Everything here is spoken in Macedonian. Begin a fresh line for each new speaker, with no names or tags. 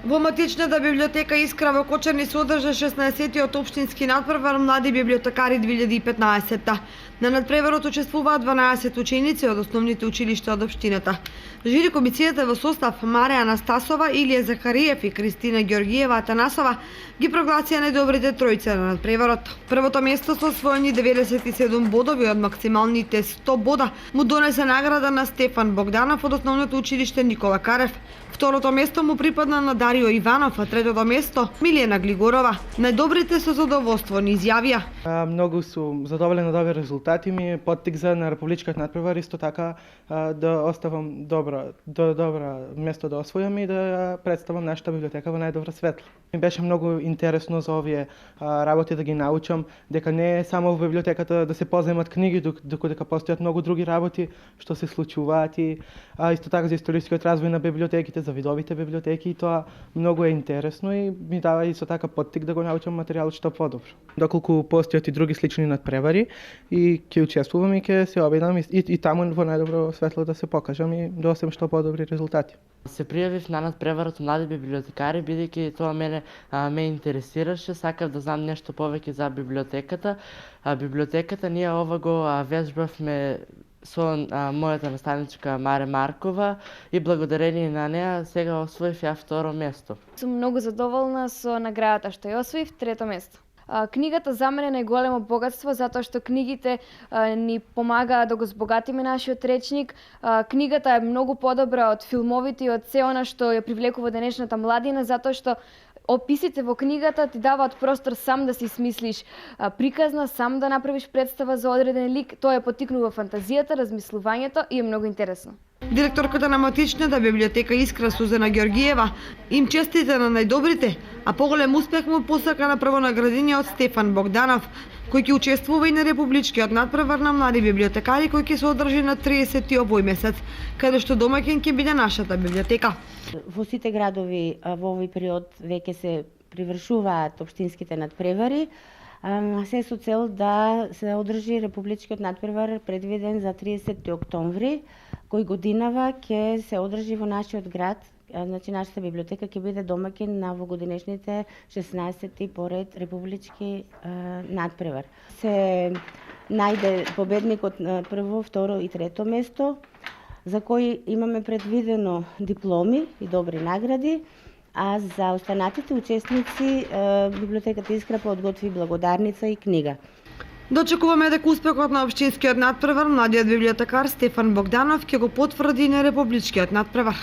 Во матичната библиотека Искра во Кочани се одржа 16-тиот општински надпревар Млади библиотекари 2015. На надпреварот учествуваат 12 ученици од основните училишта од општината. Жири комисијата во состав Марија Анастасова, Илија Захариев и Кристина Ѓоргиева Атанасова ги прогласија најдобрите тројца на надпреварот. Првото место со освоени 97 бодови од максималните 100 бода му донесе награда на Стефан Богданов од основното училиште Никола Карев. Второто место му припадна на Дарио Иванов, а третото место Милена Глигорова. Најдобрите со задоволство ни изјавија.
Многу сум задоволен од овие резултати, ми е поттик за на републичкиот надпревар, исто така да оставам добра место да освојам и да представам нашата библиотека во најдобра светло. Ми беше многу интересно за овие работи да ги научам, дека не е само во библиотеката да се поземат книги, дека постојат многу други работи што се случуваат и исто така за историскиот развој на библиотеките, за видовите библиотеки, и тоа многу е интересно и ми дава исто така поттик да го научам материјалот што подобро. Доколку постојат и други слични надпревари и ќе учествувам и ќе се обидам и таму во најдобро светло да се покажам и да осем што подобри резултати.
Се пријавив на надпреварот Млади библиотекари бидејќи тоа ме интересираше, сакав да знам нешто повеќе за библиотеката. Библиотеката ние ова го вежбавме со мојата наставничка Маре Маркова и благодарение на неа сега освоив ја второ место.
Сум многу задоволна со наградата што ја освоив, трето место. Книгата за мене е најголемо богатство затоа што книгите ни помагаат да го збогатиме нашиот речник. Книгата е многу подобра од филмовите и од се она што ја привлекува денешната младина, затоа што описите во книгата ти даваат простор сам да си смислиш приказна, сам да направиш представа за одреден лик. Тоа ја поттикнува фантазијата, размислувањето и е многу интересно.
Директорката на матичната библиотека Искра Сузана Ѓоргиева им честита на најдобрите, а поголем успех му посака на првонаградениот Стефан Богданов, кој ќе учествува и на републичкиот надпревар на млади библиотекари кој ќе се одржи на 30 овој месец, каде што домаќин ќе биде нашата библиотека.
Во сите градови во овој период веќе се привршуваат општинските надпревари, се со цел да се одржи републичкиот надпревар предвиден за 30 октомври, кој годинава ќе се одржи во нашиот град. Значи, нашата библиотека ќе биде домаќин на вогодинешните 16-ти поред републички надпревар. Се најде победникот на прво, второ и трето место, за кои имаме предвидено дипломи и добри награди, а за останатите учесници библиотеката Искра подготви благодарница и книга.
Дочекуваме дека успехот на општинскиот надпревар младиот библиотекар Стефан Богданов ќе го потврди на републичкиот надпревар.